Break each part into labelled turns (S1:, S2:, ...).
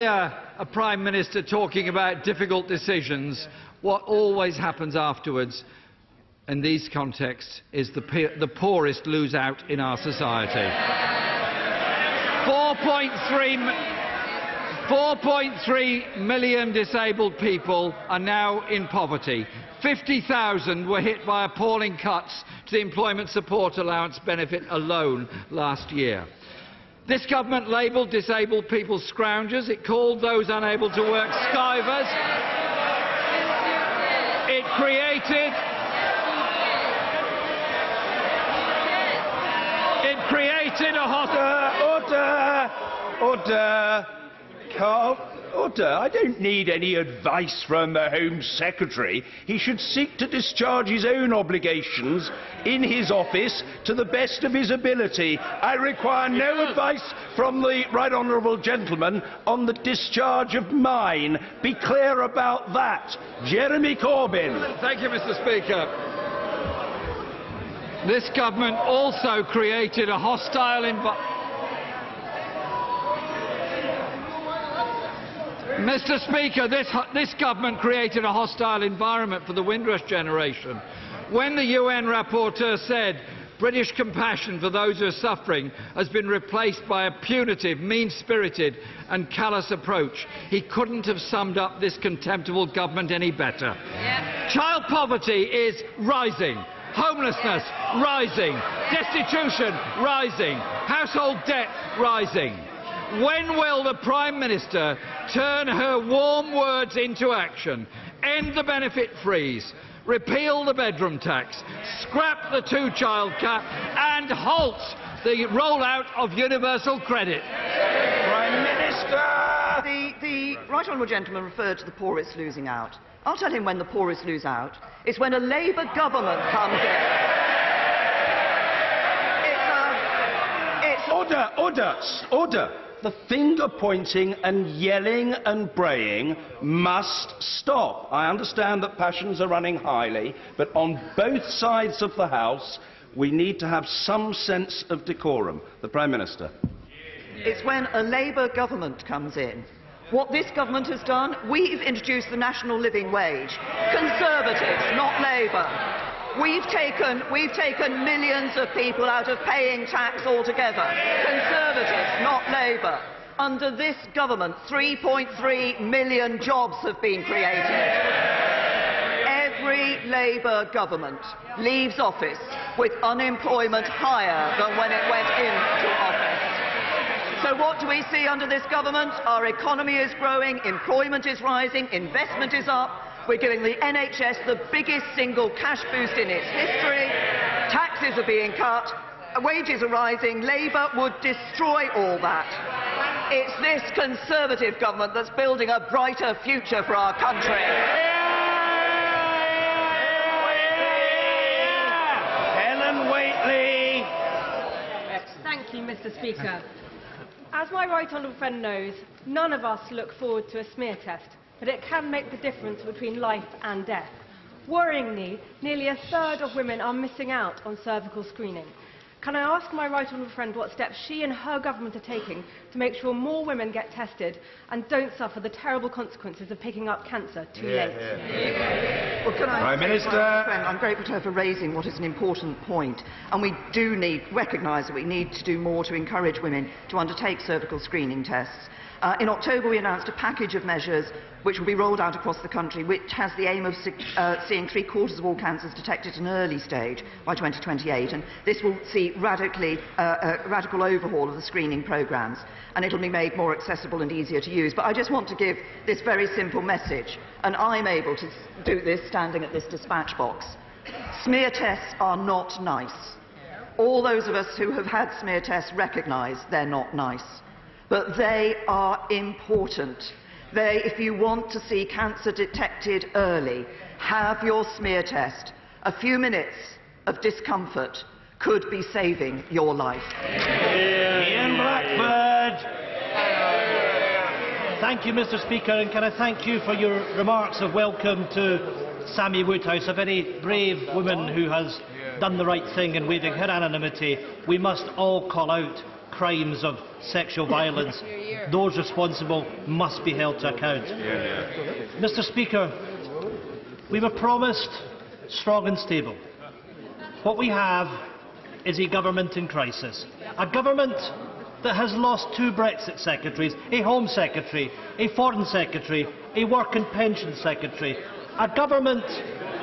S1: A Prime Minister talking about difficult decisions, what always happens afterwards in these contexts is the poorest lose out in our society. 4.3 million disabled people are now in poverty. 50,000 were hit by appalling cuts to the employment support allowance benefit alone last year. This government labelled disabled people scroungers. It called those unable to work skivers. It created a
S2: Order. I don't need any advice from the Home Secretary. He should seek to discharge his own obligations in his office to the best of his ability. I require no advice from the right honourable gentleman on the discharge of mine. Be clear about that. Jeremy Corbyn.
S1: Thank you, Mr. Speaker. This government also created a hostile environment. Mr. Speaker, this government created a hostile environment for the Windrush generation. When the UN rapporteur said British compassion for those who are suffering has been replaced by a punitive, mean-spirited and callous approach, he couldn't have summed up this contemptible government any better. Yeah. Child poverty is rising. Homelessness rising. Destitution rising. Household debt rising. When will the Prime Minister turn her warm words into action, end the benefit freeze, repeal the bedroom tax, scrap the two-child cap and halt the rollout of universal credit?
S2: Prime Minister!
S3: The right honourable gentleman referred to the poorest losing out. I'll tell him when the poorest lose out. It's when a Labour government comes in.
S2: Order! The finger-pointing and yelling and braying must stop. I understand that passions are running highly, but on both sides of the House, we need to have some sense of decorum. The Prime Minister.
S3: It's when a Labour government comes in. What this government has done, we've introduced the national living wage. Conservatives, not Labour. We've taken millions of people out of paying tax altogether. Conservatives, not Labour. Under this government, 3.3 million jobs have been created. Every Labour government leaves office with unemployment higher than when it went into office. So what do we see under this government? Our economy is growing, employment is rising, investment is up. We're giving the NHS the biggest single cash boost in its history. Taxes are being cut. Wages are rising. Labour would destroy all that. It's this Conservative government that's building a brighter future for our country.
S2: Helen Whately.
S4: Thank you, Mr. Speaker. As my right honourable friend knows, none of us look forward to a smear test, but it can make the difference between life and death. Worryingly, nearly a third of women are missing out on cervical screening. Can I ask my right honourable friend what steps she and her government are taking to make sure more women get tested and don't suffer the terrible consequences of picking up cancer too late?
S3: Well, can I
S2: Prime Minister.
S3: I'm grateful to her for raising what is an important point, and we do recognise that we need to do more to encourage women to undertake cervical screening tests. In October, we announced a package of measures which will be rolled out across the country, which has the aim of seeing 3/4 of all cancers detected at an early stage by 2028. And this will see a radical overhaul of the screening programmes, and it will be made more accessible and easier to use. But I just want to give this very simple message, and I'm able to do this standing at this dispatch box. Smear tests are not nice. All those of us who have had smear tests recognise they're not nice. But they are important. If you want to see cancer detected early, have your smear test. A few minutes of discomfort could be saving your life.
S2: Ian Blackford.
S5: Thank you, Mr. Speaker, and can I thank you for your remarks of welcome to Sammy Woodhouse, a very brave woman who has done the right thing in waiving her anonymity. We must all call out crimes of sexual violence, those responsible must be held to account. Mr. Speaker, we were promised strong and stable. What we have is a government in crisis. A government that has lost 2 Brexit secretaries, a Home Secretary, a Foreign Secretary, a Work and Pension Secretary. A government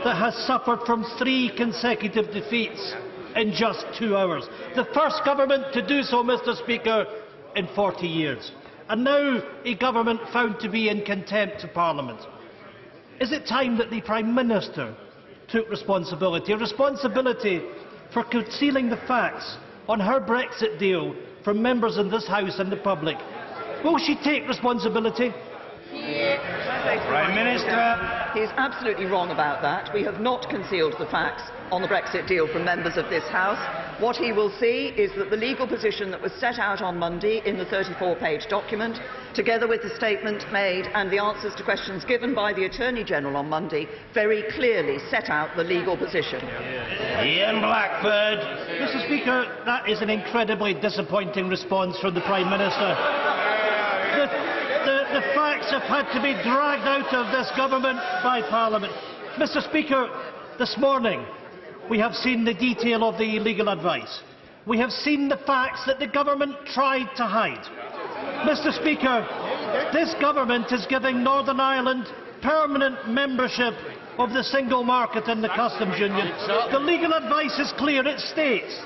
S5: that has suffered from 3 consecutive defeats in just 2 hours. The first government to do so, Mr. Speaker, in 40 years. And now a government found to be in contempt of Parliament. Is it time that the Prime Minister took responsibility? A responsibility for concealing the facts on her Brexit deal from members in this House and the public. Will she take responsibility?
S2: Prime Minister.
S3: He is absolutely wrong about that. We have not concealed the facts on the Brexit deal from members of this House. What he will see is that the legal position that was set out on Monday in the 34-page document, together with the statement made and the answers to questions given by the Attorney-General on Monday, very clearly set out the legal position.
S2: Ian Blackford.
S5: Mr. Speaker, that is an incredibly disappointing response from the Prime Minister. The facts have had to be dragged out of this government by Parliament. Mr. Speaker, this morning we have seen the detail of the legal advice. We have seen the facts that the government tried to hide. Mr. Speaker, this government is giving Northern Ireland permanent membership of the single market and the customs union. The legal advice is clear. It states,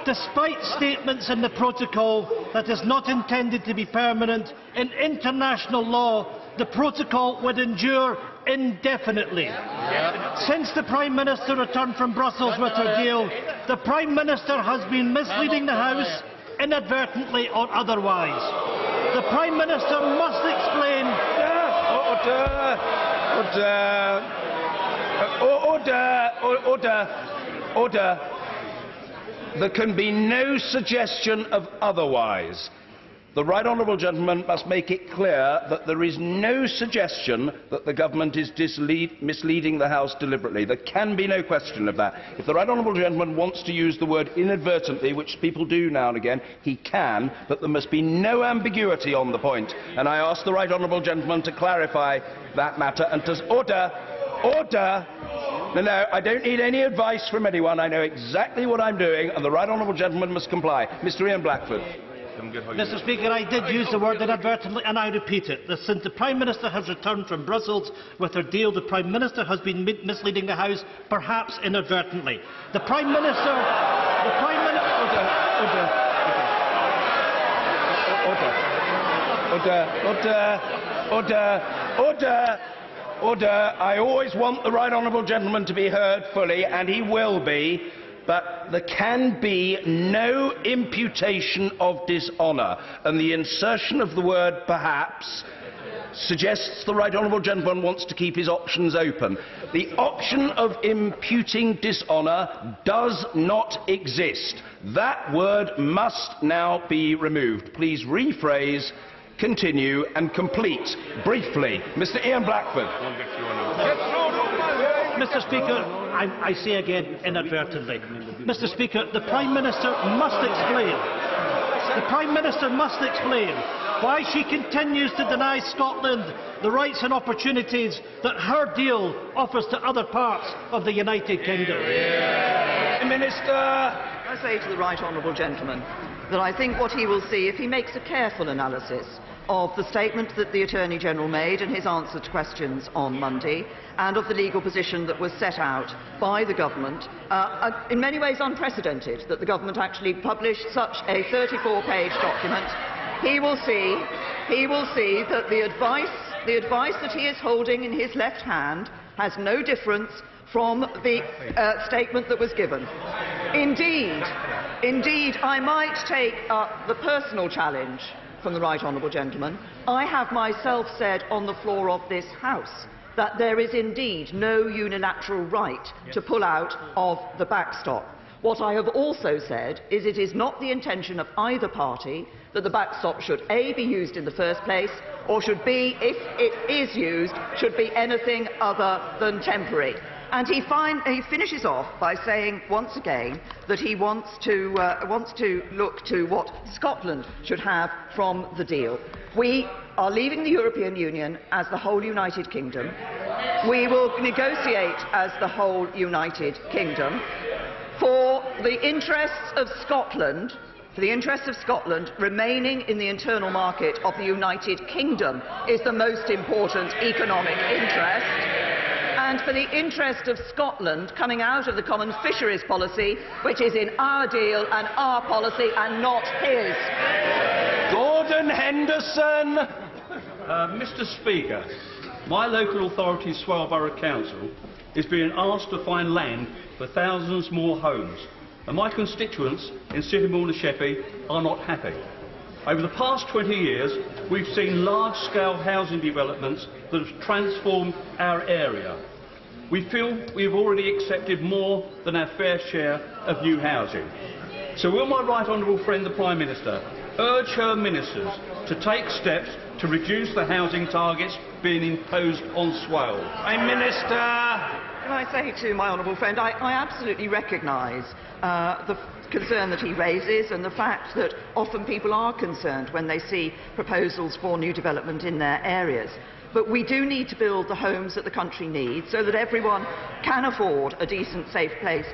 S5: despite statements in the protocol that is not intended to be permanent, in international law the protocol would endure indefinitely. Since the Prime Minister returned from Brussels with her deal, the Prime Minister has been misleading the House, inadvertently or otherwise. The Prime Minister must explain...
S2: Order. There can be no suggestion of otherwise. The Right Honourable Gentleman must make it clear that there is no suggestion that the government is misleading the House deliberately. There can be no question of that. If the Right Honourable Gentleman wants to use the word inadvertently, which people do now and again, he can, but there must be no ambiguity on the point. And I ask the Right Honourable Gentleman to clarify that matter and to order. No, I don't need any advice from anyone. I know exactly what I'm doing, and the Right Honourable Gentleman must comply. Mr. Ian Blackford.
S5: Mr. Speaker, I did use the word inadvertently, and I repeat it. Since the Prime Minister has returned from Brussels with her deal, the Prime Minister has been misleading the House, perhaps inadvertently. The Prime Minister...
S2: Order. I always want the Right Honourable Gentleman to be heard fully, and he will be, but there can be no imputation of dishonour, and the insertion of the word perhaps suggests the Right Honourable Gentleman wants to keep his options open. The option of imputing dishonour does not exist. That word must now be removed. Please rephrase, continue and complete briefly. Mr. Ian Blackford.
S5: Mr. Speaker, I say again inadvertently. Mr. Speaker, the Prime Minister must explain. The Prime Minister must explain why she continues to deny Scotland the rights and opportunities that her deal offers to other parts of the United Kingdom.
S2: Minister.
S3: I say to the Right Honourable Gentleman that I think what he will see, if he makes a careful analysis of the statement that the Attorney-General made in his answer to questions on Monday, and of the legal position that was set out by the government, in many ways unprecedented that the government actually published such a 34-page document, he will see that the advice that he is holding in his left hand has no difference from the statement that was given. Indeed, I might take the personal challenge from the Right Honourable Gentleman. I have myself said on the floor of this House that there is indeed no unilateral right to pull out of the backstop. What I have also said is it is not the intention of either party that the backstop should A, be used in the first place, or should B, if it is used, should be anything other than temporary. And he finishes off by saying once again that he wants to look to what Scotland should have from the deal. We are leaving the European Union as the whole United Kingdom. We will negotiate as the whole United Kingdom. For the interests of Scotland, remaining in the internal market of the United Kingdom is the most important economic interest. And for the interest of Scotland coming out of the common fisheries policy, which is in our deal and our policy and not his.
S2: Gordon Henderson.
S6: Mr. Speaker, my local authority, Swale Borough Council, is being asked to find land for thousands more homes, and my constituents in Sittingbourne and Sheppey are not happy. Over the past 20 years, we've seen large-scale housing developments that have transformed our area. We feel we've already accepted more than our fair share of new housing. So will my right honourable friend, the Prime Minister, urge her ministers to take steps to reduce the housing targets being imposed on Swale?
S2: Prime Minister.
S3: Can I say to my honourable friend, I absolutely recognise the concern that he raises and the fact that often people are concerned when they see proposals for new development in their areas. But we do need to build the homes that the country needs so that everyone can afford a decent, safe place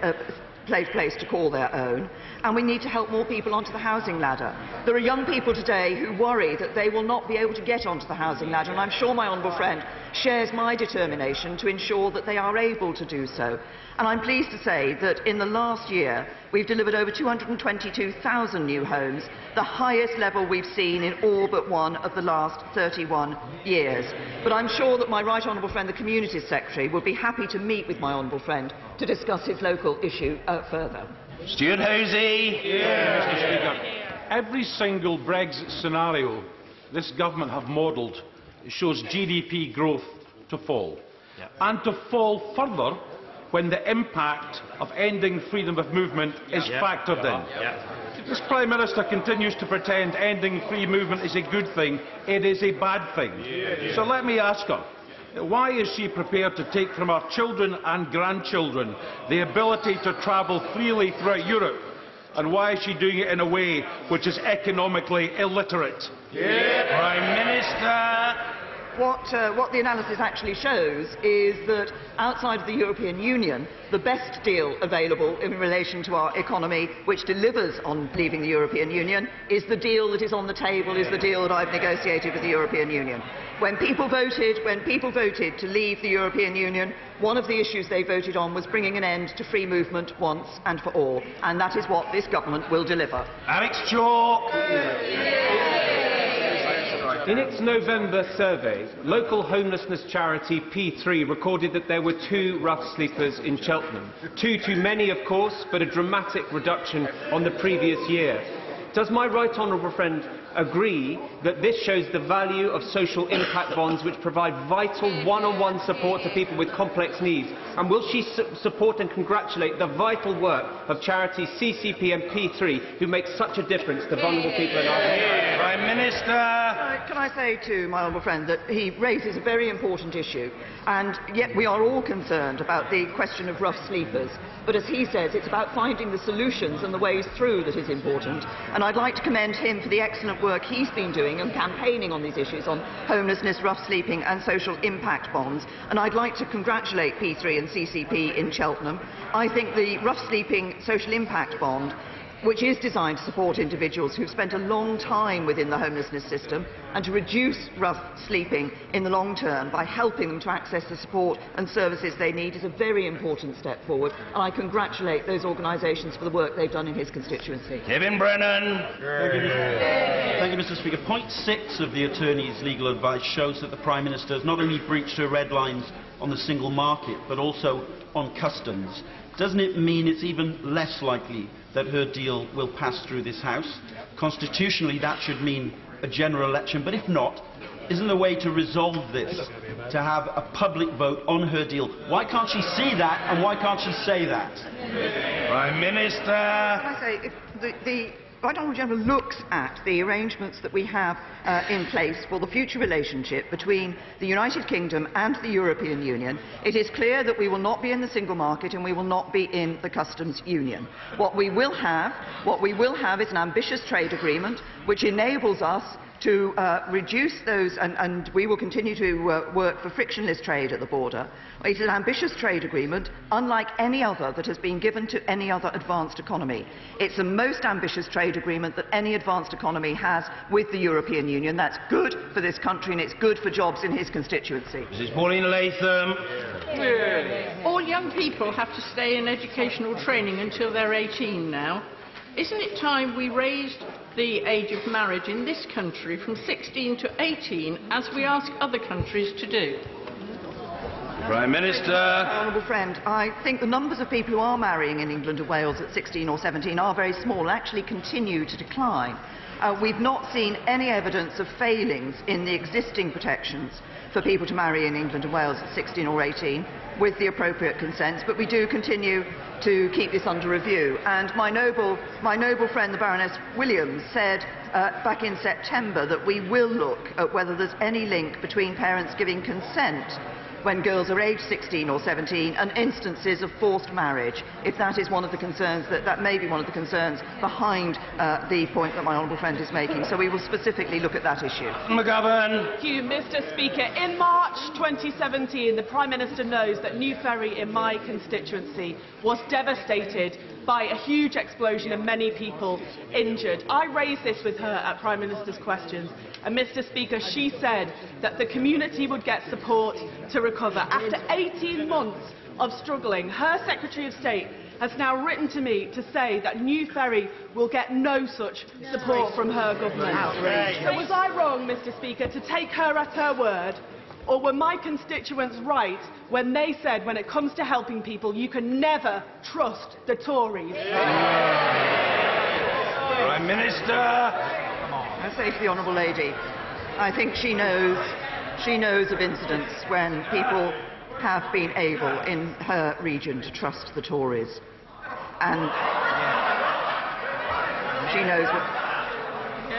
S3: to call their own, and we need to help more people onto the housing ladder. There are young people today who worry that they will not be able to get onto the housing ladder, and I'm sure my honourable friend shares my determination to ensure that they are able to do so. And I'm pleased to say that in the last year we've delivered over 222,000 new homes, the highest level we've seen in all but one of the last 31 years. But I'm sure that my right honourable friend, the Communities Secretary, would be happy to meet with my honourable friend to discuss his local issue further.
S2: Stuart Hosey.
S7: Mr. Speaker, every single Brexit scenario this government have modelled shows GDP growth to fall, and to fall further when the impact of ending freedom of movement is factored in. This Prime Minister continues to pretend ending free movement is a good thing. It is a bad thing. So let me ask her, why is she prepared to take from our children and grandchildren the ability to travel freely throughout Europe? And why is she doing it in a way which is economically illiterate?
S2: Prime Minister.
S3: What the analysis actually shows is that outside of the European Union, the best deal available in relation to our economy, which delivers on leaving the European Union, is the deal that is on the table, is the deal that I've negotiated with the European Union. When people voted to leave the European Union, one of the issues they voted on was bringing an end to free movement once and for all, and that is what this government will deliver.
S2: Alex Chalk.
S8: In its November survey, local homelessness charity P3 recorded that there were 2 rough sleepers in Cheltenham. 2 too many, of course, but a dramatic reduction on the previous year. Does my right honourable friend agree that this shows the value of social impact bonds which provide vital one-on-one support to people with complex needs? And will she support and congratulate the vital work of charities CCP and P3 who make such a difference to vulnerable people in our country?
S2: Prime Minister.
S3: Can I say to my honourable friend that he raises a very important issue, and yet we are all concerned about the question of rough sleepers. But as he says, it's about finding the solutions and the ways through that is important. And I'd like to commend him for the excellent work he's been doing and campaigning on these issues on homelessness, rough sleeping and social impact bonds. And I'd like to congratulate P3 and CCP in Cheltenham. I think the rough sleeping social impact bond, which is designed to support individuals who've spent a long time within the homelessness system and to reduce rough sleeping in the long term by helping them to access the support and services they need, is a very important step forward, and I congratulate those organisations for the work they've done in his constituency.
S2: Kevin Brennan.
S5: Thank you, Mr. Speaker. Point 6 of the Attorney's legal advice shows that the Prime Minister has not only breached her red lines on the single market, but also on customs. Doesn't it mean it's even less likely that her deal will pass through this House? Constitutionally, that should mean a general election, but if not, isn't the way to resolve this to have a public vote on her deal? Why can't she see that, and why can't she say that?
S2: Prime Minister.
S3: Can I say, if the Right Honourable General looks at the arrangements that we have in place for the future relationship between the United Kingdom and the European Union, it is clear that we will not be in the single market and we will not be in the customs union. What we will have is an ambitious trade agreement which enables us to reduce those, and we will continue to work for frictionless trade at the border. It's an ambitious trade agreement, unlike any other that has been given to any other advanced economy. It's the most ambitious trade agreement that any advanced economy has with the European Union. That's good for this country and it's good for jobs in his constituency.
S2: Mrs. Pauline Latham.
S9: All young people have to stay in educational training until they're 18 now. Isn't it time we raised the age of marriage in this country from 16 to 18, as we ask other countries to do?
S2: Prime Minister.
S3: Honourable friend, I think the numbers of people who are marrying in England and Wales at 16 or 17 are very small and actually continue to decline. We've not seen any evidence of failings in the existing protections for people to marry in England and Wales at 16 or 18 with the appropriate consents, but we do continue to keep this under review. And my noble friend, the Baroness Williams, said back in September that we will look at whether there's any link between parents giving consent when girls are aged 16 or 17 and instances of forced marriage, if that is one of the concerns, that may be one of the concerns behind the point that my honourable friend is making. So we will specifically look at that issue.
S2: McGovern.
S10: Thank you, Mr. Speaker. In March 2017, the Prime Minister knows that New Ferry in my constituency was devastated by a huge explosion and many people injured. I raised this with her at Prime Minister's questions, and Mr. Speaker, she said that the community would get support to recover. After 18 months of struggling, her Secretary of State has now written to me to say that New Ferry will get no such support from her government. So was I wrong, Mr. Speaker, to take her at her word? Or were my constituents right when they said, when it comes to helping people, you can never trust the Tories?
S2: Prime Minister.
S3: I say to the honourable lady, I think she knows of incidents when people have been able in her region to trust the Tories. And she knows what...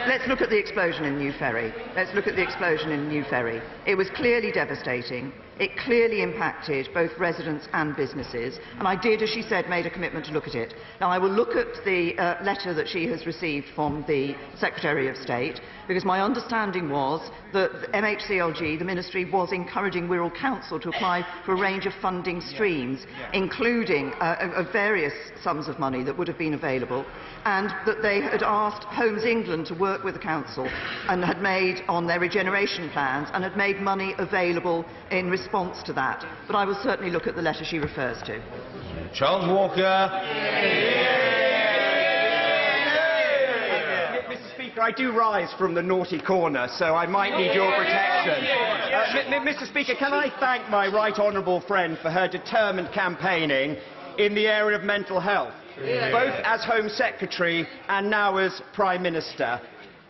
S3: Let's look at the explosion in New Ferry. Let's look at the explosion in New Ferry. It was clearly devastating. It clearly impacted both residents and businesses, and I did, as she said, made a commitment to look at it. Now, I will look at the letter that she has received from the Secretary of State, because my understanding was that the MHCLG, the Ministry, was encouraging Wirral Council to apply for a range of funding streams, including various sums of money that would have been available, and that they had asked Homes England to work with the Council and had made on their regeneration plans and had made money available in response to that. But I will certainly look at the letter she refers to.
S2: Charles Walker.
S11: Mr. Speaker, I do rise from the naughty corner, so I might need your protection. Mr. Speaker, can I thank my right honourable friend for her determined campaigning in the area of mental health, both as Home Secretary and now as Prime Minister.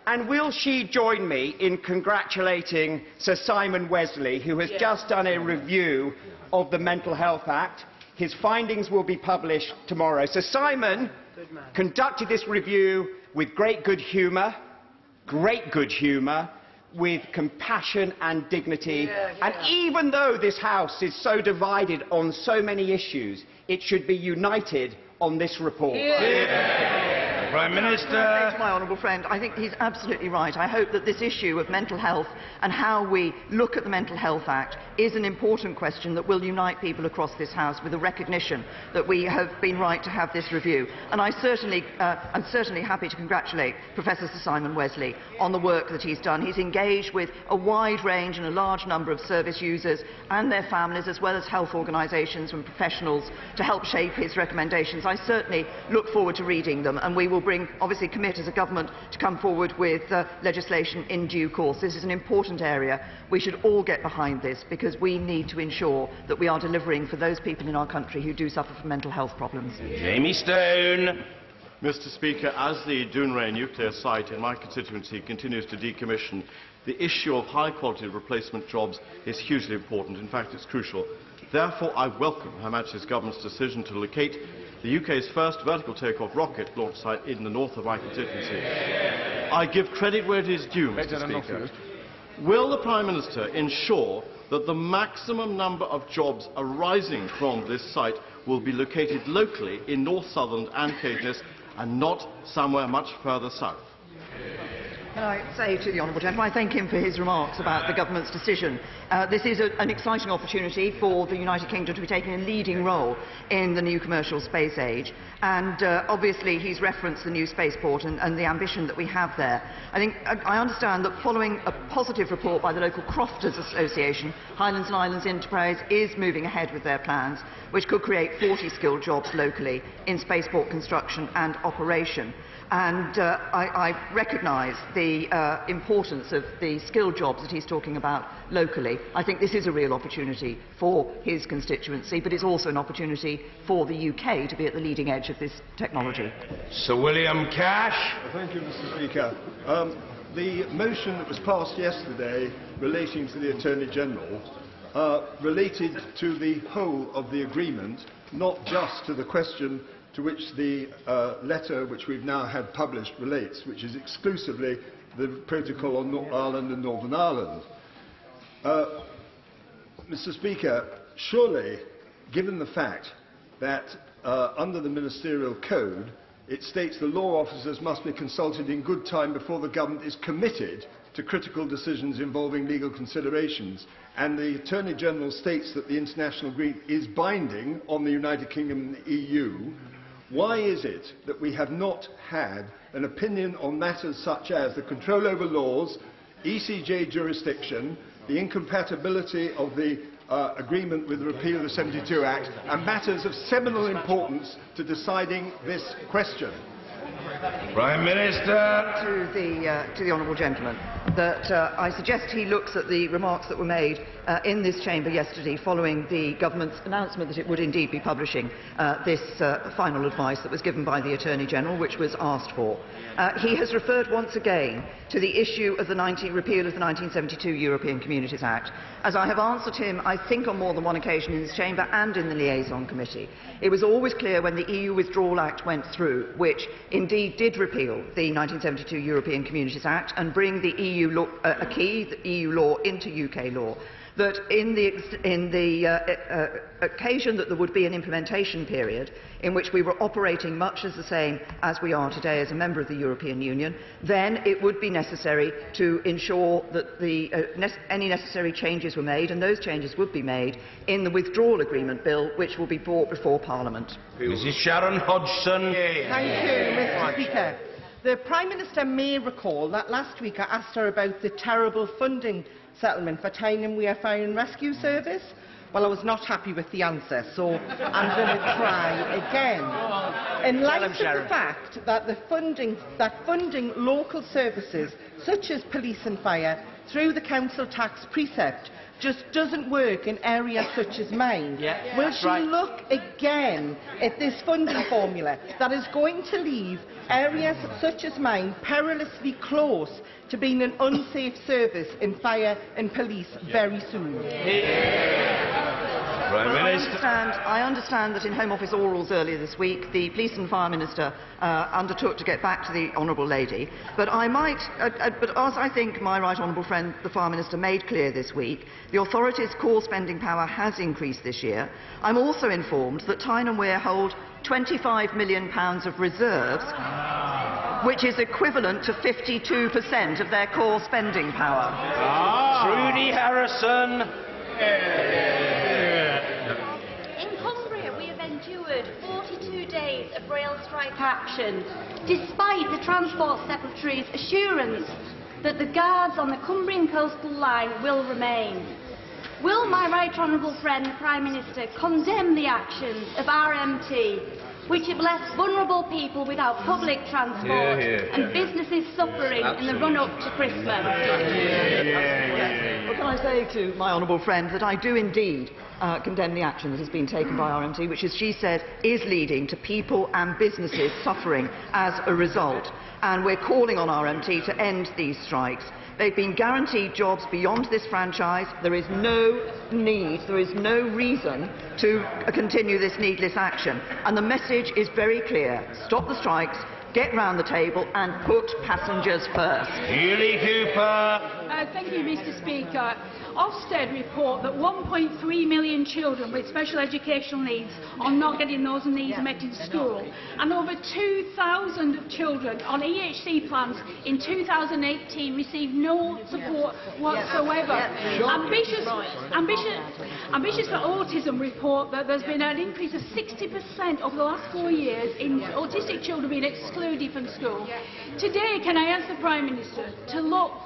S11: And will she join me in congratulating Sir Simon Wesley, who has just done a review of the Mental Health Act? His findings will be published tomorrow. Sir Simon conducted this review with great good humour, with compassion and dignity. And even though this House is so divided on so many issues, it should be united on this report.
S2: Prime Minister.
S3: To my honourable friend, I think he's absolutely right. I hope that this issue of mental health and how we look at the Mental Health Act is an important question that will unite people across this House with a recognition that we have been right to have this review. And I'm certainly happy to congratulate Professor Sir Simon Wesley on the work that he's done. He's engaged with a wide range and a large number of service users and their families, as well as health organisations and professionals, to help shape his recommendations. I certainly look forward to reading them, and we will obviously commit as a government to come forward with legislation in due course. This is an important area. We should all get behind this, because we need to ensure that we are delivering for those people in our country who do suffer from mental health problems.
S2: Jamie Stone.
S12: Mr. Speaker, as the Dounreay nuclear site in my constituency continues to decommission, the issue of high-quality replacement jobs is hugely important. In fact, it's crucial. Therefore, I welcome Her Majesty's Government's decision to locate the UK's first vertical take-off rocket launch site in the north of my constituency. I give credit where it is due, Mr. Speaker. Will the Prime Minister ensure that the maximum number of jobs arising from this site will be located locally in North Southend and Caithness and not somewhere much further south?
S3: Can I say to the honourable gentleman, I thank him for his remarks about the government's decision. This is an exciting opportunity for the United Kingdom to be taking a leading role in the new commercial space age, and obviously he's referenced the new spaceport and the ambition that we have there. I understand that following a positive report by the local Crofters Association, Highlands and Islands Enterprise is moving ahead with their plans, which could create 40 skilled jobs locally in spaceport construction and operation. And I recognise the importance of the skilled jobs that he's talking about locally. I think this is a real opportunity for his constituency, but it's also an opportunity for the UK to be at the leading edge of this technology.
S2: Sir William Cash.
S13: Thank you, Mr. Speaker. The motion that was passed yesterday relating to the Attorney-General related to the whole of the agreement, not just to the question to which the letter which we've now had published relates, which is exclusively the protocol on Ireland and Northern Ireland. Mr. Speaker, surely, given the fact that under the Ministerial Code it states the law officers must be consulted in good time before the government is committed to critical decisions involving legal considerations, and the Attorney-General states that the international agreement is binding on the United Kingdom and the EU, why is it that we have not had an opinion on matters such as the control over laws, ECJ jurisdiction, the incompatibility of the agreement with the repeal of the 72 Act, and matters of seminal importance to deciding this question?
S2: Prime Minister.
S3: To the honourable gentleman, that I suggest he looks at the remarks that were made in this chamber yesterday following the government's announcement that it would indeed be publishing this final advice that was given by the Attorney-General, which was asked for. He has referred once again to the issue of the repeal of the 1972 European Communities Act. As I have answered him, I think on more than one occasion in this chamber and in the liaison committee, it was always clear when the EU Withdrawal Act went through, which indeed did repeal the 1972 European Communities Act and bring the EU law, the EU law into UK law, that in the occasion that there would be an implementation period in which we were operating much as the same as we are today as a member of the European Union, then it would be necessary to ensure that any necessary changes were made, and those changes would be made in the withdrawal agreement bill, which will be brought before Parliament.
S2: Mrs Sharon Hodgson.
S14: Thank you, Mr. Speaker. The Prime Minister may recall that last week I asked her about the terrible funding settlement for Tyne and Wear Fire and Rescue Service. Well, I was not happy with the answer, so I'm going to try again. In light of the fact that funding local services such as police and fire through the council tax precept just doesn't work in areas such as mine, will she look again at this funding formula that is going to leave areas such as mine perilously close to being an unsafe service in fire and police very soon?
S3: I understand that in Home Office orals earlier this week, the Police and Fire Minister undertook to get back to the honourable lady. But as I think my right honourable friend, the Fire Minister, made clear this week, the authority's core spending power has increased this year. I'm also informed that Tyne and Wear hold £25 million of reserves, which is equivalent to 52% of their core spending power.
S2: Trudy Harrison.
S15: In Cumbria, we have endured 42 days of rail strike action, despite the Transport Secretary's assurance that the guards on the Cumbrian coastal line will remain. Will my right honourable friend, the Prime Minister, condemn the actions of RMT, which have left vulnerable people without public transport and businesses suffering in the run-up to Christmas?
S3: Well, can I say to my honourable friend that I do indeed condemn the action that has been taken by RMT, which, as she said, is leading to people and businesses suffering as a result. And we're calling on RMT to end these strikes. They've been guaranteed jobs beyond this franchise. There is no need, there is no reason to continue this needless action. And the message is very clear. Stop the strikes, get round the table and put passengers first.
S2: Julie Cooper.
S16: Thank you, Mr. Speaker. Ofsted report that 1.3 million children with special educational needs are not getting those needs met in school, and over 2,000 children on EHC plans in 2018 received no support whatsoever. Ambitious for Autism report that there's been an increase of 60% over the last 4 years in autistic children being excluded from school. Today, can I ask the Prime Minister to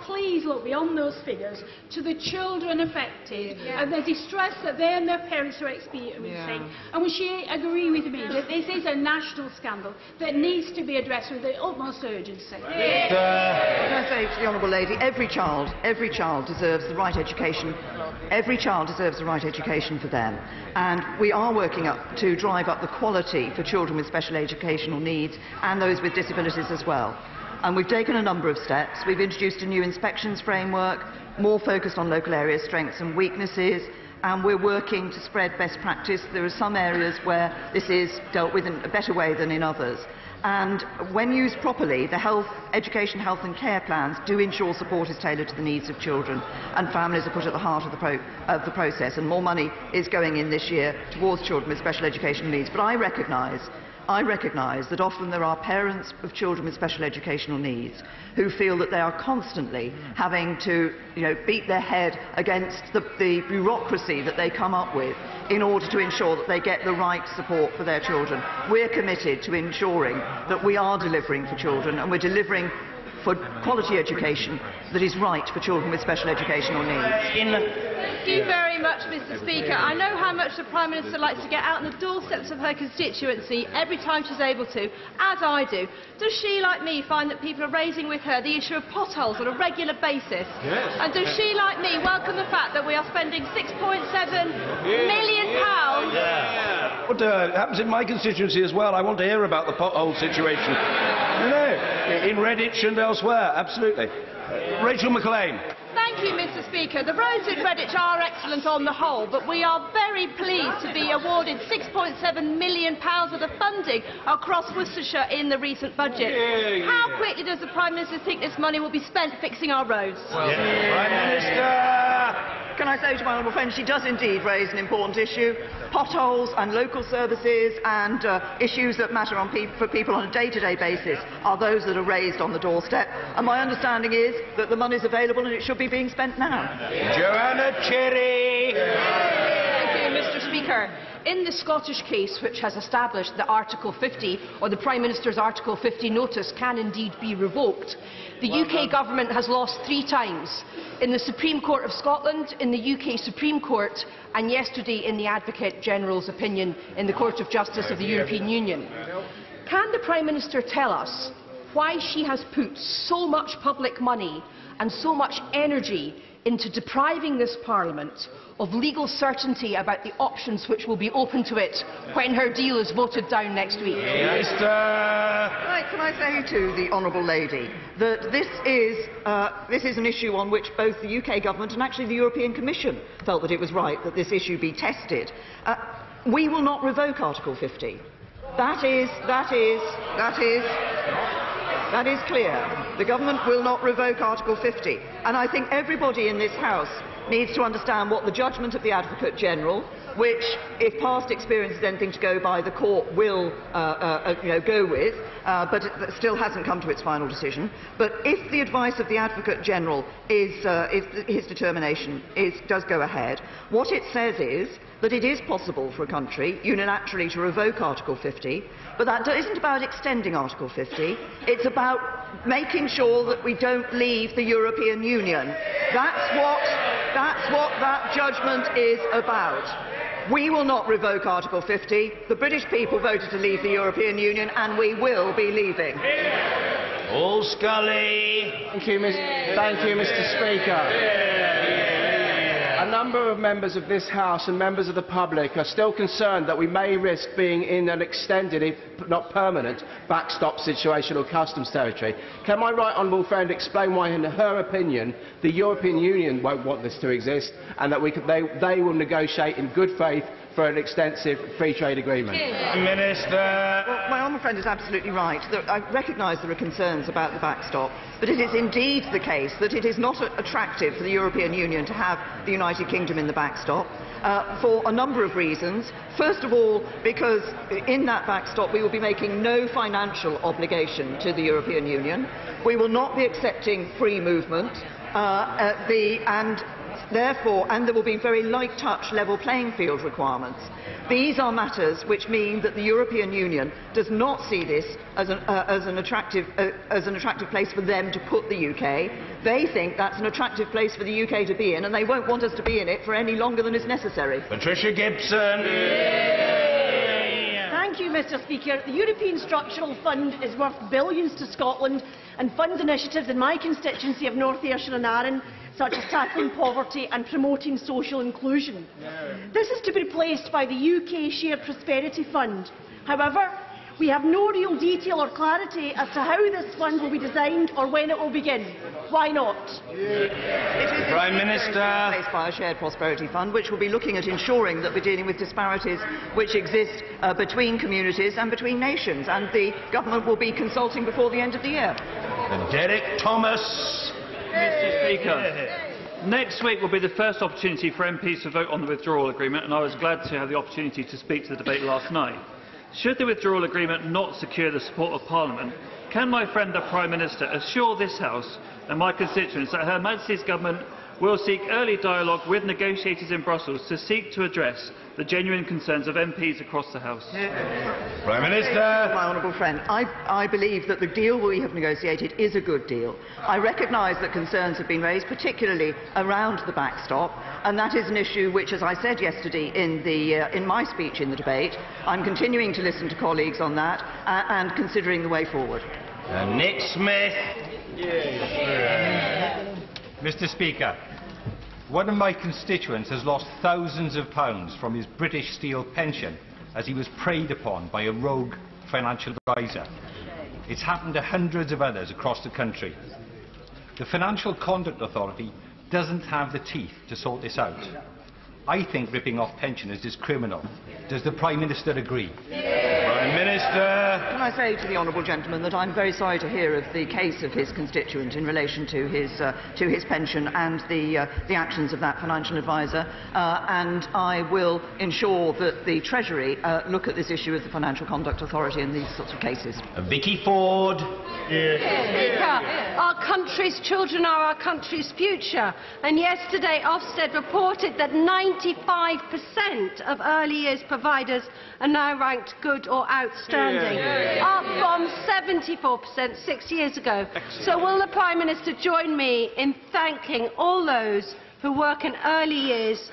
S16: please look beyond those figures to the children affected and the distress that they and their parents are experiencing? And will she agree with me that this is a national scandal that needs to be addressed with the utmost urgency?
S3: Can I say to the Honourable Lady, every child deserves the right education. Every child deserves the right education for them. And we are working to drive up the quality for children with special educational needs and those with disabilities as well. And we've taken a number of steps. We've introduced a new inspections framework, more focused on local area strengths and weaknesses, and we're working to spread best practice. There are some areas where this is dealt with in a better way than in others. And when used properly, the education, health and care plans do ensure support is tailored to the needs of children, and families are put at the heart of the process, and more money is going in this year towards children with special educational needs. But I recognise that often there are parents of children with special educational needs who feel that they are constantly having to beat their head against the bureaucracy that they come up with in order to ensure that they get the right support for their children. We're committed to ensuring that we are delivering for children, and we're delivering for quality education that is right for children with special educational needs.
S17: Thank you very much, Mr. Speaker. I know how much the Prime Minister likes to get out on the doorsteps of her constituency every time she's able to, as I do. Does she, like me, find that people are raising with her the issue of potholes on a regular basis?
S7: Yes.
S17: And does she, like me, welcome the fact that we are spending £6.7 million?
S2: Yeah. What happens in my constituency as well? I want to hear about the pothole situation. In Redditch and elsewhere, absolutely. Rachel McLean.
S17: Thank you, Mr. Speaker. The roads in Redditch are excellent on the whole, but we are very pleased to be awarded £6.7 million worth of funding across Worcestershire in the recent budget. How quickly does the Prime Minister think this money will be spent fixing our roads?
S2: Prime Minister!
S3: Can I say to my honourable friend, she does indeed raise an important issue. Potholes and local services and issues that matter for people on a day-to-day basis are those that are raised on the doorstep. And my understanding is that the money is available and it should be being spent now.
S2: Joanna Cherry.
S18: Thank you, Mr. Speaker. In the Scottish case, which has established that Article 50, or the Prime Minister's Article 50 notice, can indeed be revoked, the UK Government has lost 3 times, in the Supreme Court of Scotland, in the UK Supreme Court, and yesterday in the Advocate General's opinion in the Court of Justice of the European Union. Can the Prime Minister tell us why she has put so much public money and so much energy into depriving this Parliament of legal certainty about the options which will be open to it when her deal is voted down next week?
S3: Can I say to the Honourable Lady that this is an issue on which both the UK Government and actually the European Commission felt that it was right that this issue be tested. We will not revoke Article 50. That is clear. The Government will not revoke Article 50. And I think everybody in this House needs to understand what the judgment of the Advocate General, which, if past experience is anything to go by, the Court will go with, but it still hasn't come to its final decision. But if the advice of the Advocate General if his determination does go ahead, what it says is that it is possible for a country unilaterally to revoke Article 50, but that isn't about extending Article 50, it's about making sure that we don't leave the European Union. That's what that judgment is about. We will not revoke Article 50. The British people voted to leave the European Union, and we will be leaving.
S2: Paul Scully.
S11: Thank you, Mr. Speaker. And
S19: number of members of this House and members of the public are still concerned that we may risk being in an extended, if not permanent, backstop situation or customs territory. Can my right honourable friend explain why, in her opinion, the European Union won't want this to exist and that they will negotiate in good faith for an extensive free trade agreement?
S3: Minister. Well, my honourable friend is absolutely right. I recognise there are concerns about the backstop, but it is indeed the case that it is not attractive for the European Union to have the United Kingdom in the backstop for a number of reasons. First of all, because in that backstop we will be making no financial obligation to the European Union. We will not be accepting free movement, and there will be very light-touch level playing field requirements. These are matters which mean that the European Union does not see this as an attractive place for them to put the UK. They think that's an attractive place for the UK to be in, and they won't want us to be in it for any longer than is necessary.
S2: Patricia Gibson.
S20: Thank you, Mr. Speaker. The European Structural Fund is worth billions to Scotland and funds initiatives in my constituency of North Ayrshire and Arran, such as tackling poverty and promoting social inclusion. This is to be replaced by the UK Shared Prosperity Fund. However, we have no real detail or clarity as to how this fund will be designed or when it will begin. Why not?
S3: Prime Minister. Replaced by a Shared Prosperity Fund, which will be looking at ensuring that we're dealing with disparities which exist between communities and between nations, and the government will be consulting before the end of the year.
S2: Derek Thomas.
S21: Mr. Speaker, next week will be the first opportunity for MPs to vote on the withdrawal agreement, and I was glad to have the opportunity to speak to the debate last night. Should the withdrawal agreement not secure the support of Parliament, can my friend the Prime Minister assure this House and my constituents that Her Majesty's Government will seek early dialogue with negotiators in Brussels to seek to address the genuine concerns of MPs across the House?
S2: Prime Minister.
S3: My honourable friend, I believe that the deal we have negotiated is a good deal. I recognise that concerns have been raised, particularly around the backstop, and that is an issue which, as I said yesterday in my speech in the debate, I'm continuing to listen to colleagues on that and considering the way forward.
S2: Nick Smith.
S22: Mr. Speaker, one of my constituents has lost thousands of pounds from his British Steel pension as he was preyed upon by a rogue financial advisor. It's happened to hundreds of others across the country. The Financial Conduct Authority doesn't have the teeth to sort this out. I think ripping off pensioners is criminal. Does the Prime Minister agree?
S2: Prime Minister.
S3: Can I say to the honourable gentleman that I'm very sorry to hear of the case of his constituent in relation to his pension and the actions of that financial advisor, and I will ensure that the Treasury look at this issue of the Financial Conduct Authority in these sorts of cases.
S2: Vicky Ford.
S23: Speaker, our country's children are our country's future, and yesterday Ofsted reported that 95% of early years providers are now ranked good or outstanding, up from 74% 6 years ago. So will the Prime Minister join me in thanking all those who work in early years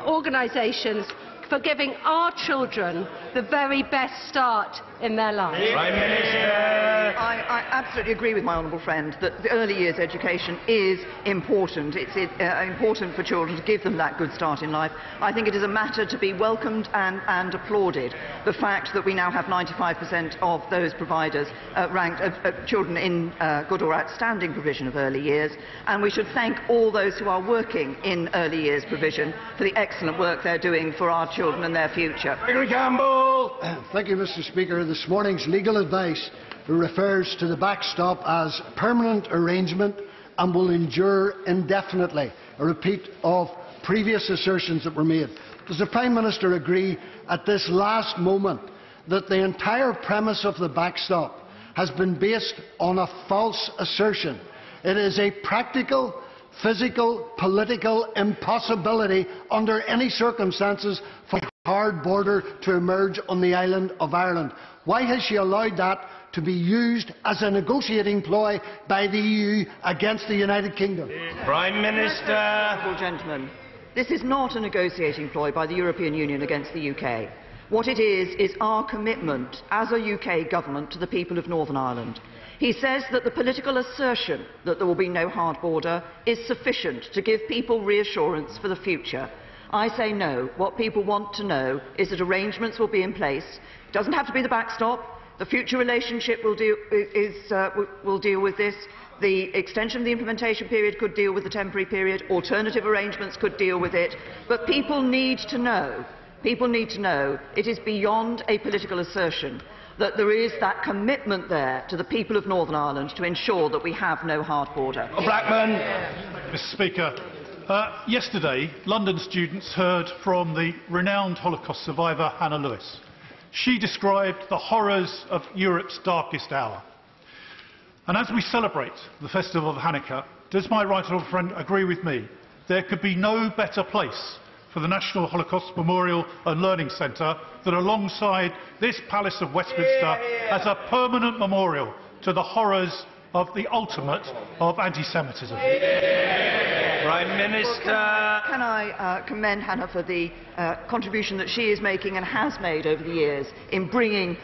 S23: organisations for giving our children the very best start in their lives?
S2: Prime Minister.
S3: I absolutely agree with my honourable friend that the early years education is important. It's important for children to give them that good start in life. I think it is a matter to be welcomed and applauded, the fact that we now have 95% of those providers ranked children in good or outstanding provision of early years, and we should thank all those who are working in early years provision for the excellent work they're doing for our children and their future.
S2: Gregory Campbell.
S24: Thank you, Mr. Speaker. This morning's legal advice refers to the backstop as permanent arrangement and will endure indefinitely. A repeat of previous assertions that were made. Does the Prime Minister agree at this last moment that the entire premise of the backstop has been based on a false assertion? It is a practical, physical, political impossibility under any circumstances for a hard border to emerge on the island of Ireland. Why has she allowed that to be used as a negotiating ploy by the EU against the United Kingdom?
S2: Prime Minister.
S3: Honourable gentlemen, this is not a negotiating ploy by the European Union against the UK. What it is our commitment as a UK government to the people of Northern Ireland. He says that the political assertion that there will be no hard border is sufficient to give people reassurance for the future. I say no. What people want to know is that arrangements will be in place. It doesn't have to be the backstop. The future relationship will deal with this. The extension of the implementation period could deal with the temporary period. Alternative arrangements could deal with it. But people need to know it is beyond a political assertion that there is that commitment there to the people of Northern Ireland to ensure that we have no hard border.
S1: Blackman. Mr. Speaker, yesterday London students heard from the renowned Holocaust survivor Hannah Lewis. She described the horrors of Europe's darkest hour. And as we celebrate the festival of Hanukkah, does my right honourable friend agree with me? There could be no better place for the National Holocaust Memorial and Learning Centre than alongside this Palace of Westminster as a permanent memorial to the horrors of the ultimate of anti-Semitism.
S2: Prime Minister.
S3: Can I commend Hannah for the contribution that she is making and has made over the years in bringing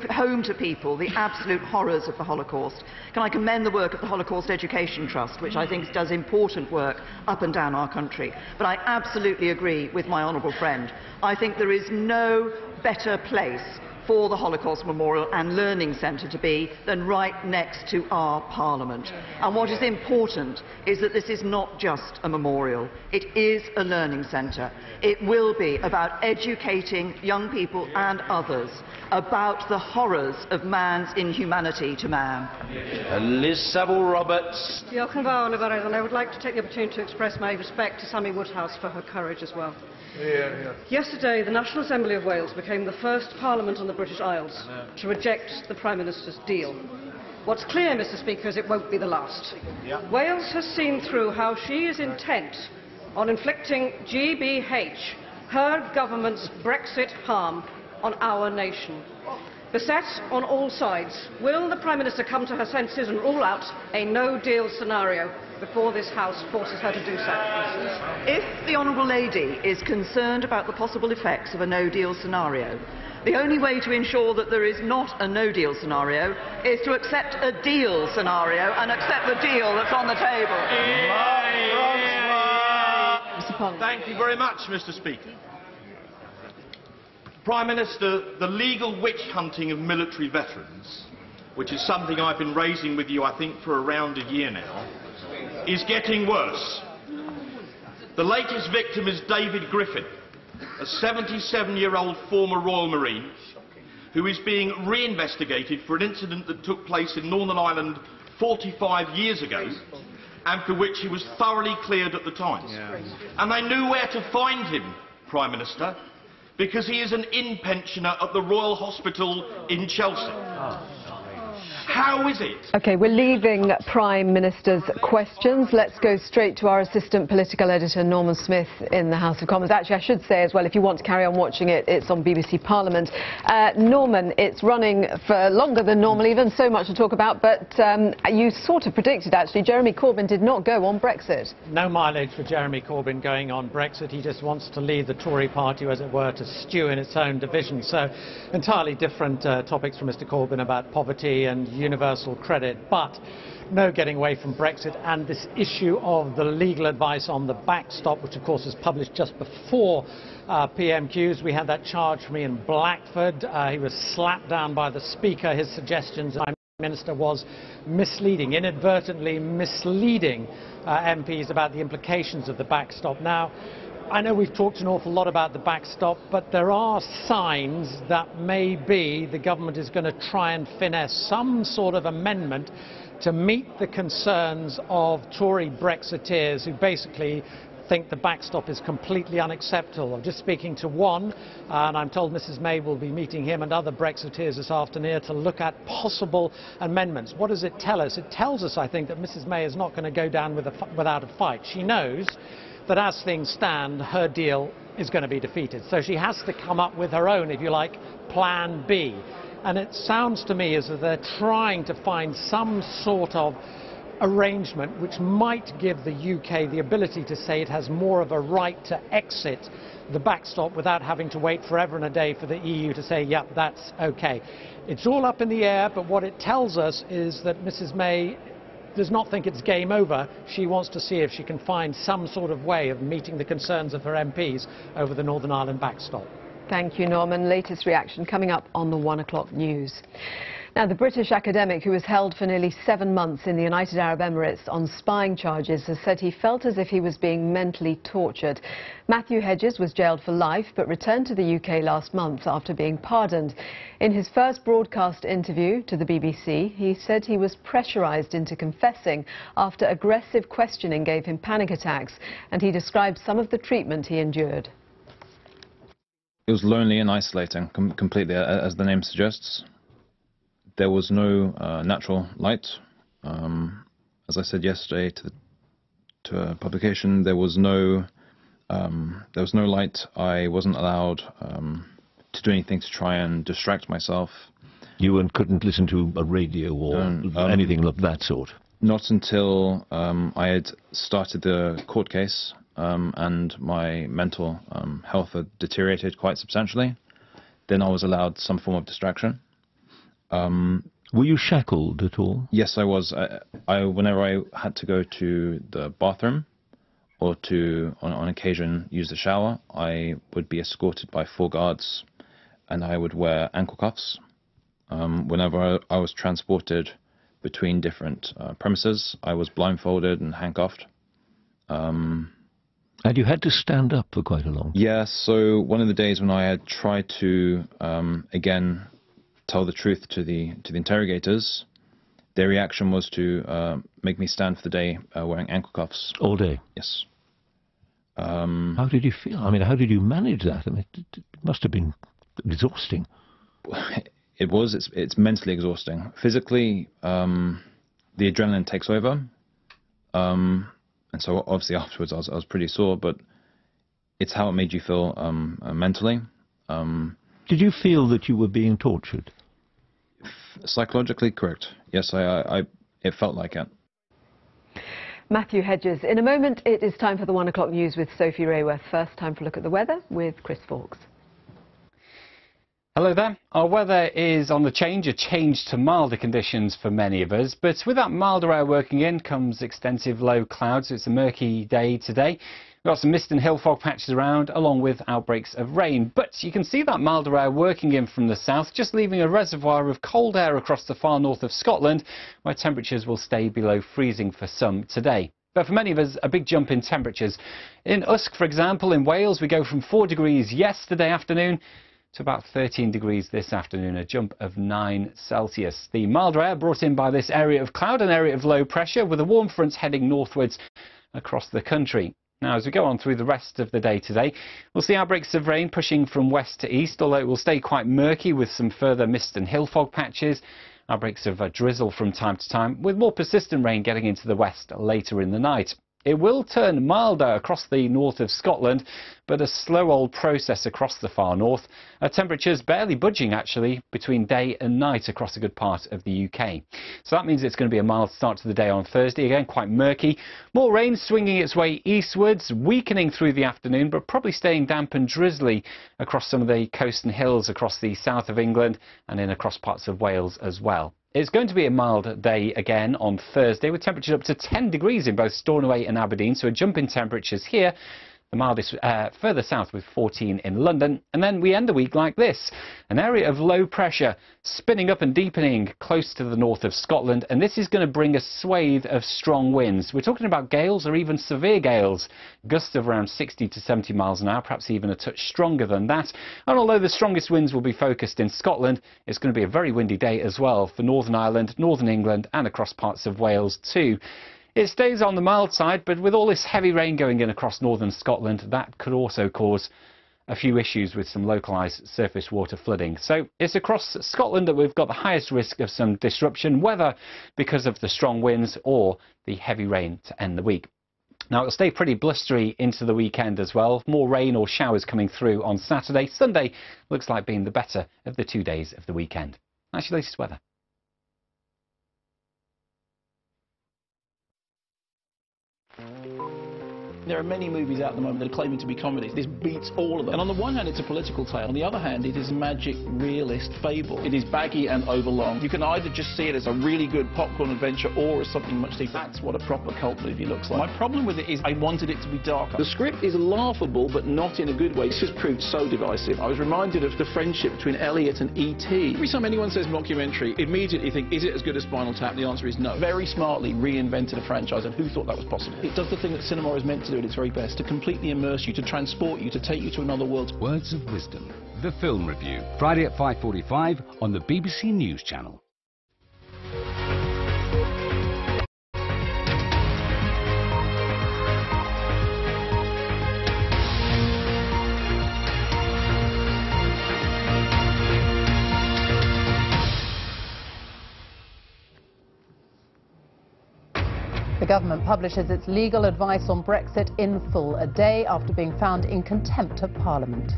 S3: home to people the absolute horrors of the Holocaust. Can I commend the work of the Holocaust Education Trust, which I think does important work up and down our country. But I absolutely agree with my honourable friend. I think there is no better place for the Holocaust Memorial and Learning Centre to be than right next to our Parliament. And what is important is that this is not just a memorial, it is a learning centre. It will be about educating young people and others about the horrors of man's inhumanity to man.
S2: Liz Saville-Roberts.
S4: Diolch yn fawr, and I would like to take the opportunity to express my respect to Sammy Woodhouse for her courage as well. Yesterday, the National Assembly of Wales became the first Parliament on the British Isles to reject the Prime Minister's deal. What's clear, Mr. Speaker, is it won't be the last. Wales has seen through how she is intent on inflicting GBH, her government's Brexit harm, on our nation. Beset on all sides, will the Prime Minister come to her senses and rule out a no-deal scenario before this House forces her to do so?
S3: If the Honourable Lady is concerned about the possible effects of a no-deal scenario, the only way to ensure that there is not a no-deal scenario is to accept a deal scenario and accept the deal that's on the table.
S12: Thank you very much, Mr. Speaker. Prime Minister, the legal witch hunting of military veterans, which is something I've been raising with you, I think, for around a year now, is getting worse. The latest victim is David Griffin, a 77-year-old former Royal Marine who is being reinvestigated for an incident that took place in Northern Ireland 45 years ago and for which he was thoroughly cleared at the time. And they knew where to find him, Prime Minister, because he is an in-pensioner at the Royal Hospital in Chelsea. How is it?
S6: OK, we're leaving Prime Minister's questions. Let's go straight to our assistant political editor, Norman Smith, in the House of Commons. Actually, I should say as well, if you want to carry on watching it, it's on BBC Parliament. Norman, it's running for longer than normal, even so much to talk about, but you sort of predicted, actually, Jeremy Corbyn did not go on Brexit.
S5: No mileage for Jeremy Corbyn going on Brexit. He just wants to lead the Tory party, as it were, to stew in its own division. So entirely different topics from Mr Corbyn about poverty and universal credit, but no getting away from Brexit and this issue of the legal advice on the backstop, which of course was published just before PMQs. We had that charge from Ian Blackford. He was slapped down by the Speaker. His suggestions, Prime Minister, was misleading, inadvertently misleading MPs about the implications of the backstop. Now, I know we've talked an awful lot about the backstop, but there are signs that maybe the government is going to try and finesse some sort of amendment to meet the concerns of Tory Brexiteers who basically think the backstop is completely unacceptable. I'm just speaking to one, and I'm told Mrs May will be meeting him and other Brexiteers this afternoon to look at possible amendments. What does it tell us? It tells us, I think, that Mrs May is not going to go down without a fight. She knows that as things stand, her deal is going to be defeated. So she has to come up with her own, if you like, plan B. And it sounds to me as though they're trying to find some sort of arrangement which might give the UK the ability to say it has more of a right to exit
S8: the backstop without having to wait forever and a day for the EU to say, yep, that's okay. It's all up in the air, but what it tells us is that Mrs May does not think it's game over. She wants to see if she can find some sort of way of meeting the concerns of her MPs over the Northern Ireland backstop.
S6: Thank you, Norman. Latest reaction coming up on the 1 o'clock news. Now, the British academic who was held for nearly 7 months in the United Arab Emirates on spying charges has said he felt as if he was being mentally tortured. Matthew Hedges was jailed for life but returned to the UK last month after being pardoned. In his first broadcast interview to the BBC, he said he was pressurised into confessing after aggressive questioning gave him panic attacks, and he described some of the treatment he endured.
S9: It was lonely and isolating, completely, as the name suggests. There was no natural light. As I said yesterday to a publication, there was no light. I wasn't allowed to do anything to try and distract myself.
S10: You couldn't listen to a radio or anything of that sort?
S9: Not until I had started the court case and my mental health had deteriorated quite substantially. Then I was allowed some form of distraction.
S10: Were you shackled at all?
S9: Yes, I was. Whenever I had to go to the bathroom or on occasion, use the shower, I would be escorted by 4 guards and I would wear ankle cuffs. Whenever I was transported between different premises, I was blindfolded and handcuffed.
S10: And you had to stand up for quite a long time?
S9: Yes, so one of the days when I had tried to, again, tell the truth to the interrogators, their reaction was to make me stand for the day wearing ankle cuffs.
S10: All day?
S9: Yes.
S10: How did you feel? I mean, how did you manage that? I mean, it must have been exhausting.
S9: It was. It's mentally exhausting. Physically, the adrenaline takes over. And so obviously afterwards I was pretty sore, but it's how it made you feel mentally.
S10: Did you feel that you were being tortured?
S9: Psychologically, correct. Yes, it felt like it.
S6: Matthew Hedges. In a moment, it is time for the 1 o'clock news with Sophie Rayworth. First, time for a look at the weather with Chris Fawkes.
S13: Hello there. Our weather is on the change, a change to milder conditions for many of us. But with that milder air working in comes extensive low clouds. So it's a murky day today. We've got some mist and hill fog patches around, along with outbreaks of rain. But you can see that milder air working in from the south, just leaving a reservoir of cold air across the far north of Scotland, where temperatures will stay below freezing for some today. But for many of us, a big jump in temperatures. In Usk, for example, in Wales, we go from 4 degrees yesterday afternoon to about 13 degrees this afternoon, a jump of 9 Celsius. The milder air brought in by this area of cloud, an area of low pressure, with a warm front heading northwards across the country. Now, as we go on through the rest of the day today, we'll see outbreaks of rain pushing from west to east, although it will stay quite murky with some further mist and hill fog patches. Outbreaks of drizzle from time to time, with more persistent rain getting into the west later in the night. It will turn milder across the north of Scotland, but a slow old process across the far north. Temperatures barely budging, actually, between day and night across a good part of the UK. So that means it's going to be a mild start to the day on Thursday. Again, quite murky. More rain swinging its way eastwards, weakening through the afternoon, but probably staying damp and drizzly across some of the coast and hills across the south of England and in across parts of Wales as well. It's going to be a mild day again on Thursday, with temperatures up to 10 degrees in both Stornoway and Aberdeen, so a jump in temperatures here. The mildest further south with 14 in London. And then we end the week like this. An area of low pressure spinning up and deepening close to the north of Scotland. And this is going to bring a swathe of strong winds. We're talking about gales or even severe gales. Gusts of around 60 to 70 miles an hour, perhaps even a touch stronger than that. And although the strongest winds will be focused in Scotland, it's going to be a very windy day as well for Northern Ireland, Northern England and across parts of Wales too. It stays on the mild side, but with all this heavy rain going in across northern Scotland, that could also cause a few issues with some localised surface water flooding. So it's across Scotland that we've got the highest risk of some disruption, whether because of the strong winds or the heavy rain to end the week. Now, it'll stay pretty blustery into the weekend as well. More rain or showers coming through on Saturday. Sunday looks like being the better of the 2 days of the weekend. That's your latest weather.
S7: There are many movies out at the moment that are claiming to be comedies. This beats all of them. And on the one hand, it's a political tale. On the other hand, it is magic, realist fable. It is baggy and overlong. You can either just see it as a really good popcorn adventure or as something much deeper. That's what a proper cult movie looks like. My problem with it is I wanted it to be darker. The script is laughable, but not in a good way. This has proved so divisive. I was reminded of the friendship between Elliot and E.T. Every time anyone says mockumentary, immediately think, is it as good as Spinal Tap? The answer is no. Very smartly reinvented a franchise, and who thought that was possible? It does the thing that cinema is meant to do at its very best, to completely immerse you, to transport you, to take you to another world.
S14: Words of Wisdom, the film review, Friday at 5:45 on the BBC News Channel.
S15: The government publishes its legal advice on Brexit in full, a day after being found in contempt of Parliament.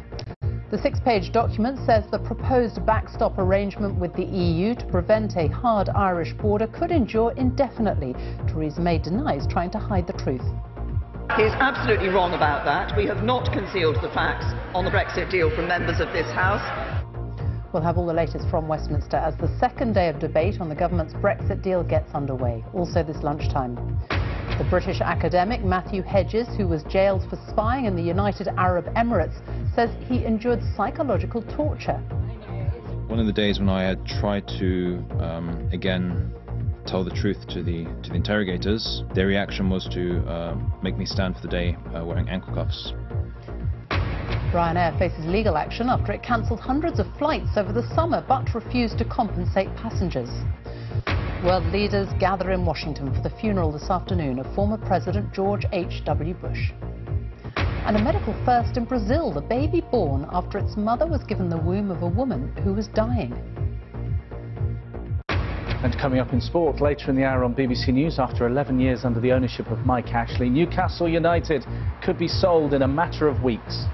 S15: The 6-page document says the proposed backstop arrangement with the EU to prevent a hard Irish border could endure indefinitely. Theresa May denies trying to hide the truth.
S3: He's absolutely wrong about that. We have not concealed the facts on the Brexit deal from members of this House.
S15: We'll have all the latest from Westminster as the second day of debate on the government's Brexit deal gets underway, also this lunchtime. The British academic Matthew Hedges, who was jailed for spying in the United Arab Emirates, says he endured psychological torture.
S9: One of the days when I had tried to, again, tell the truth to the interrogators, their reaction was to make me stand for the day wearing ankle cuffs.
S15: Ryanair faces legal action after it cancelled hundreds of flights over the summer but refused to compensate passengers. World leaders gather in Washington for the funeral this afternoon of former President George H.W. Bush. And a medical first in Brazil, the baby born after its mother was given the womb of a woman who was dying.
S16: And coming up in sport later in the hour on BBC News, after 11 years under the ownership of Mike Ashley, Newcastle United could be sold in a matter of weeks.